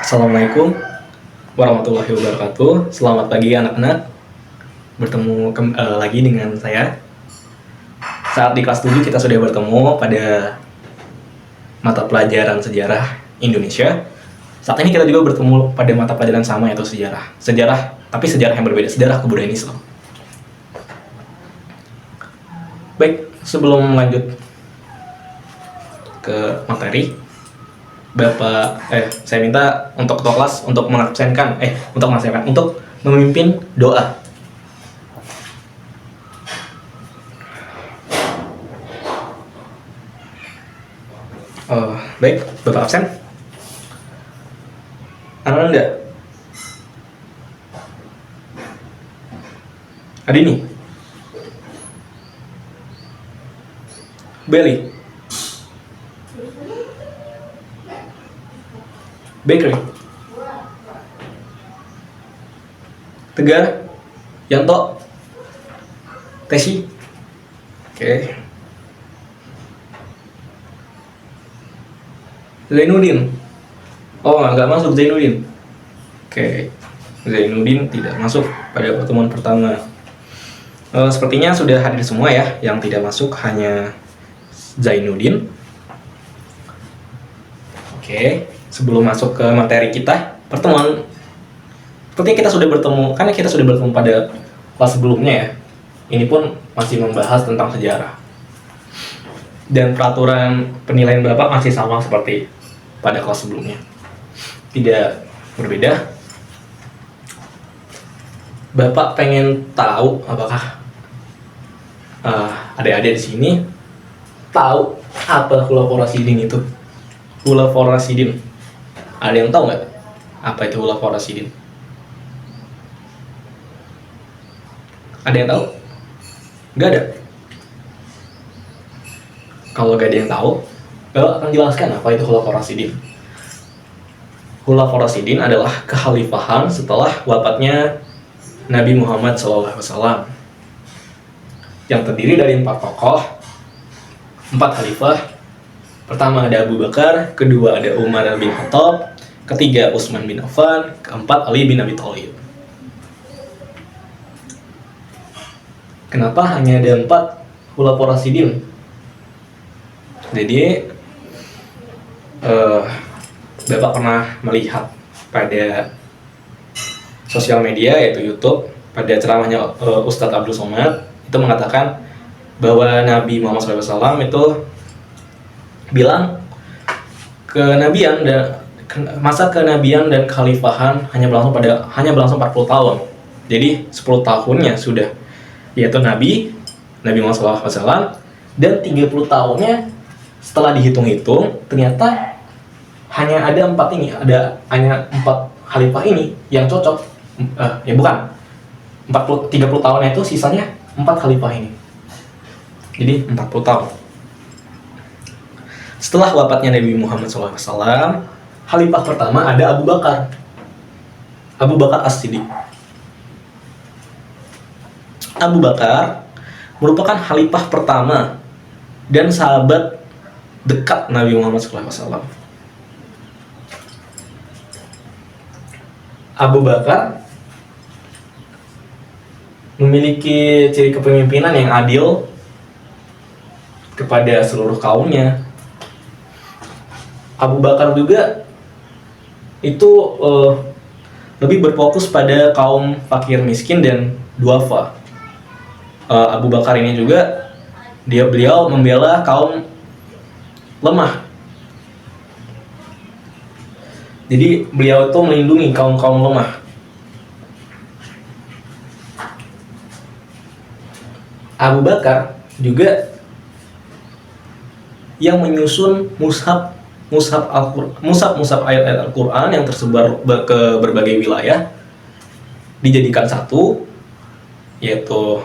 Assalamualaikum warahmatullahi wabarakatuh. Selamat pagi anak-anak. Bertemu lagi dengan saya. Saat di kelas 7 kita sudah bertemu pada mata pelajaran sejarah Indonesia. Saat ini kita juga bertemu pada mata pelajaran sama, yaitu sejarah. Tapi sejarah yang berbeda, sejarah kebudayaan Islam. Baik, sebelum lanjut ke materi, saya minta untuk ketua kelas untuk untuk memimpin doa. Baik, Bapak absen. Ananda, Adini, Beli, Bakery, Tegar, Yanto, Tesi. Oke. Zainuddin. Oh, nggak masuk Zainuddin. Oke. Zainuddin tidak masuk pada pertemuan pertama. Sepertinya sudah hadir semua ya. Yang tidak masuk hanya Zainuddin. Oke. Sebelum masuk ke materi kita, pertemuan sepertinya kita sudah bertemu, karena kita sudah bertemu pada kelas sebelumnya ya. Ini pun masih membahas tentang sejarah. Dan peraturan penilaian Bapak masih sama seperti pada kelas sebelumnya. Tidak berbeda. Bapak pengen tahu apakah adik-adik di sini tahu apa Khulafaur Rasyidin itu? Khulafaur Rasyidin. Ada yang tahu nggak apa itu Khulafaur Rasyidin? Ada yang tahu? Nggak ada. Kalau nggak ada yang tahu, Bapak akan jelaskan apa itu Khulafaur Rasyidin. Khulafaur Rasyidin adalah kekhalifahan setelah wafatnya Nabi Muhammad SAW, yang terdiri dari 4 tokoh, 4 khalifah. Pertama ada Abu Bakar, kedua ada Umar bin Khattab, ketiga Utsman bin Affan, keempat Ali bin Abi Thalib. Kenapa hanya ada 4 Khulafaur Rasyidin? Jadi Bapak pernah melihat pada sosial media, yaitu YouTube, pada ceramahnya Ustadz Abdul Somad, itu mengatakan bahwa Nabi Muhammad SAW itu bilang masa kenabian dan kekhalifahan hanya berlangsung 40 tahun. Jadi 10 tahunnya sudah, yaitu Nabi Muhammad SAW, dan 30 tahunnya setelah dihitung-hitung ternyata hanya ada 4 khalifah ini yang cocok. Bukan 30 tahunnya itu sisanya 4 khalifah ini. Jadi 40 tahun. Setelah wafatnya Nabi Muhammad SAW, khalifah pertama ada Abu Bakar As-Siddiq. Abu Bakar merupakan khalifah pertama dan sahabat dekat Nabi Muhammad SAW. Abu Bakar memiliki ciri kepemimpinan yang adil kepada seluruh kaumnya. Abu Bakar juga itu lebih berfokus pada kaum fakir miskin dan duafa. Abu Bakar ini juga beliau membela kaum lemah. Jadi beliau itu melindungi kaum lemah. Abu Bakar juga yang menyusun mushaf ayat-ayat Al-Quran yang tersebar ke berbagai wilayah, dijadikan satu, yaitu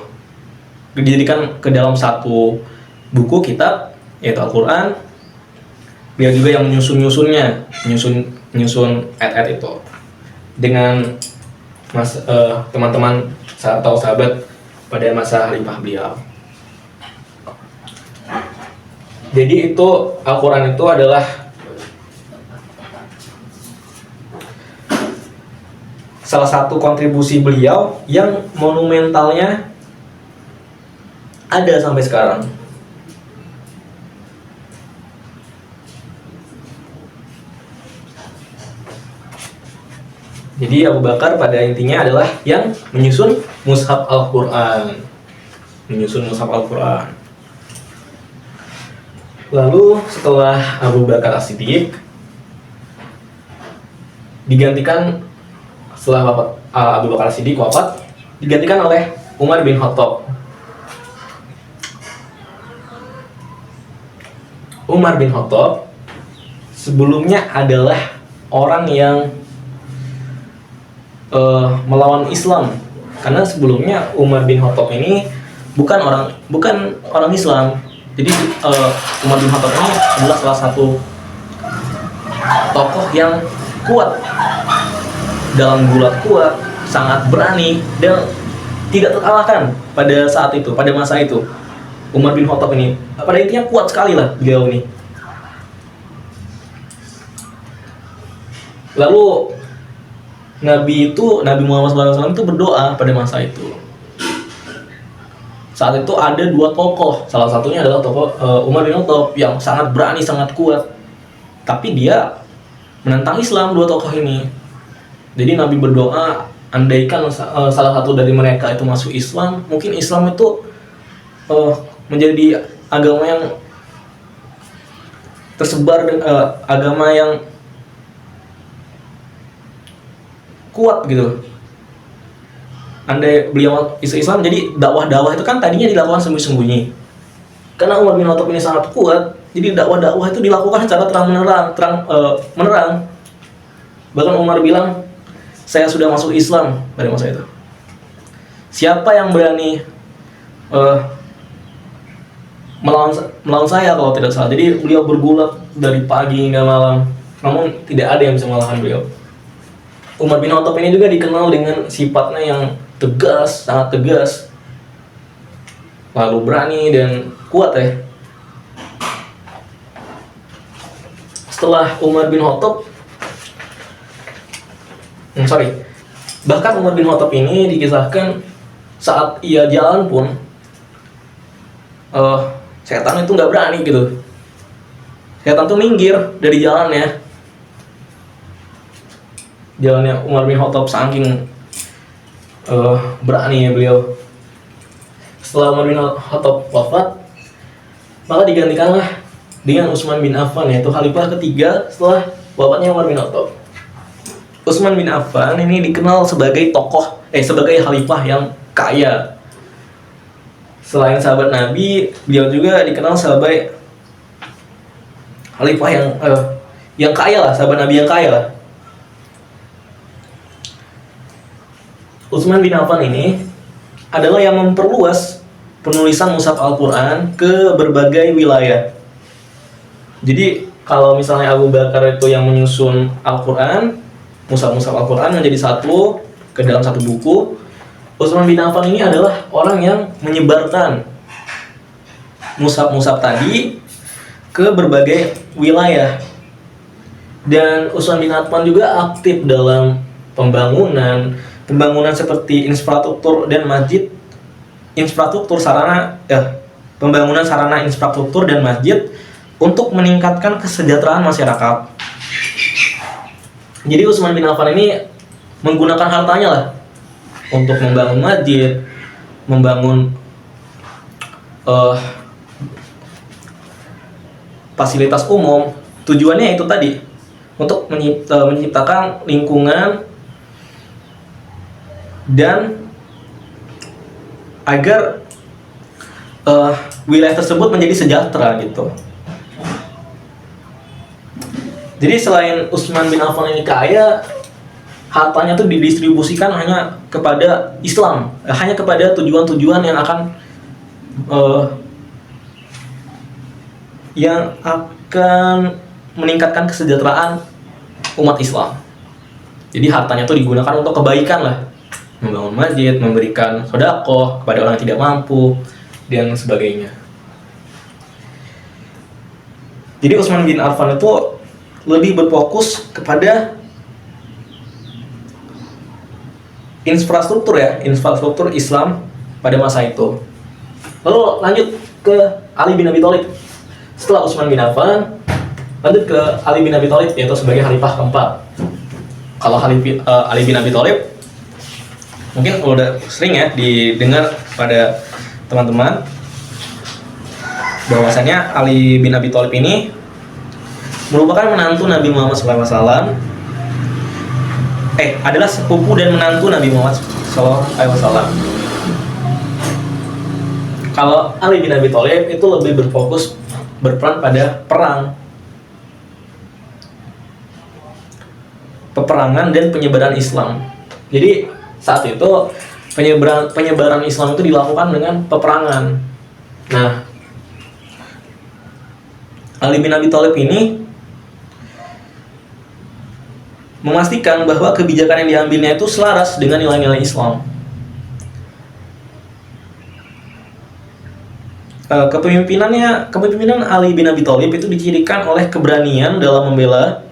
dijadikan ke dalam satu buku kitab, yaitu Al-Quran. Beliau juga yang menyusun ayat-ayat itu dengan teman-teman atau sahabat pada masa khalifah beliau. Jadi itu Al-Quran itu adalah salah satu kontribusi beliau yang monumentalnya ada sampai sekarang. Jadi Abu Bakar pada intinya adalah yang menyusun mushaf Al-Quran. Lalu setelah Abu Bakar As-Siddiq digantikan, setelah Abu Bakar As-Siddiq wafat, digantikan oleh Umar bin Khattab. Umar bin Khattab sebelumnya adalah orang yang melawan Islam, karena sebelumnya Umar bin Khattab ini bukan orang Islam. Jadi Umar bin Khattab ini adalah salah satu tokoh yang kuat, dalam bulat kuat, sangat berani dan tidak terkalahkan pada saat itu, pada masa itu. Umar bin Khattab ini pada intinya kuat sekali lah beliau ini. Lalu Nabi Muhammad SAW itu berdoa pada masa itu. Saat itu ada dua tokoh, salah satunya adalah tokoh Umar bin Khattab yang sangat berani, sangat kuat. Tapi dia menentang Islam, dua tokoh ini. Jadi Nabi berdoa, andaikan salah satu dari mereka itu masuk Islam, mungkin Islam itu menjadi agama yang tersebar dan agama yang kuat gitu. Andai beliau Islam, jadi dakwah itu kan tadinya dilakukan sembunyi-sembunyi. Karena Umar bin Khattab ini sangat kuat, jadi dakwah itu dilakukan secara terang menerang. Bahkan Umar bilang, saya sudah masuk Islam pada masa itu. Siapa yang berani melawan saya kalau tidak salah. Jadi beliau bergulat dari pagi hingga malam, namun tidak ada yang bisa mengalahkan beliau. Umar bin Khattab ini juga dikenal dengan sifatnya yang tegas, sangat tegas, lalu berani dan kuat ya. Setelah Umar bin Khattab, bahkan Umar bin Khattab ini dikisahkan saat ia jalan pun, setan itu nggak berani gitu. Setan tuh minggir dari jalannya Umar bin Khattab, saking berani ya beliau. Setelah Umar bin Khattab wafat, maka digantikanlah dengan Utsman bin Affan, yaitu khalifah ketiga setelah wafatnya Umar bin Khattab. Utsman bin Affan ini dikenal sebagai sebagai khalifah yang kaya. Selain sahabat Nabi, beliau juga dikenal sebagai khalifah yang kaya lah, sahabat Nabi yang kaya lah. Utsman bin Affan ini adalah yang memperluas penulisan mushaf Al-Quran ke berbagai wilayah. Jadi kalau misalnya Abu Bakar itu yang menyusun Al-Quran, mushaf Al-Quran menjadi satu ke dalam satu buku, Utsman bin Affan ini adalah orang yang menyebarkan mushaf tadi ke berbagai wilayah. Dan Utsman bin Affan juga aktif dalam pembangunan seperti infrastruktur dan masjid, pembangunan sarana infrastruktur dan masjid untuk meningkatkan kesejahteraan masyarakat. Jadi Utsman bin Affan ini menggunakan hartanya lah untuk membangun masjid, membangun fasilitas umum. Tujuannya itu tadi, untuk menciptakan lingkungan dan agar wilayah tersebut menjadi sejahtera gitu. Jadi selain Utsman bin Affan ini kaya, hartanya tuh didistribusikan hanya kepada Islam, hanya kepada tujuan-tujuan yang akan meningkatkan kesejahteraan umat Islam. Jadi hartanya tuh digunakan untuk kebaikan lah, membangun masjid, memberikan sedekah kepada orang yang tidak mampu, dan sebagainya. Jadi Utsman bin Affan itu lebih berfokus kepada infrastruktur Islam pada masa itu. Lalu lanjut ke Ali bin Abi Thalib. Setelah Utsman bin Affan, lanjut ke Ali bin Abi Thalib, yaitu sebagai khalifah keempat. Kalau Ali bin Abi Thalib mungkin udah sering ya didengar pada teman-teman bahwasanya Ali bin Abi Thalib ini merupakan menantu Nabi Muhammad SAW, adalah sepupu dan menantu Nabi Muhammad SAW. Kalau Ali bin Abi Thalib itu lebih berperan pada peperangan dan penyebaran Islam. Jadi saat itu penyebaran Islam itu dilakukan dengan peperangan. Nah, Ali bin Abi Thalib ini memastikan bahwa kebijakan yang diambilnya itu selaras dengan nilai-nilai Islam. Kepemimpinan Ali bin Abi Thalib itu dicirikan oleh keberanian dalam membela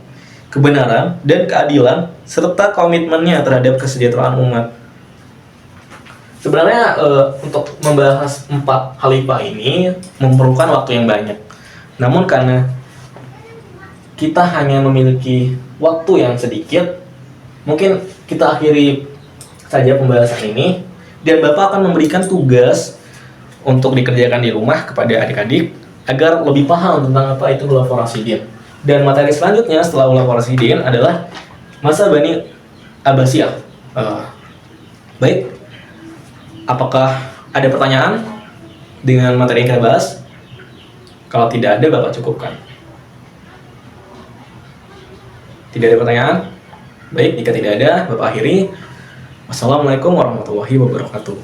kebenaran dan keadilan serta komitmennya terhadap kesejahteraan umat. Sebenarnya untuk membahas 4 khalifah ini memerlukan waktu yang banyak. Namun karena kita hanya memiliki waktu yang sedikit, mungkin kita akhiri saja pembahasan ini, dan Bapak akan memberikan tugas untuk dikerjakan di rumah kepada adik-adik agar lebih paham tentang apa itu Khulafaur Rasyidin. Dan materi selanjutnya setelah Khulafaur Rasyidin adalah masa Bani Abbasiyah. Baik, apakah ada pertanyaan dengan materi yang kita bahas? Kalau tidak ada, Bapak cukupkan. Tidak ada pertanyaan? Baik, jika tidak ada, Bapak akhiri. Wassalamualaikum warahmatullahi wabarakatuh.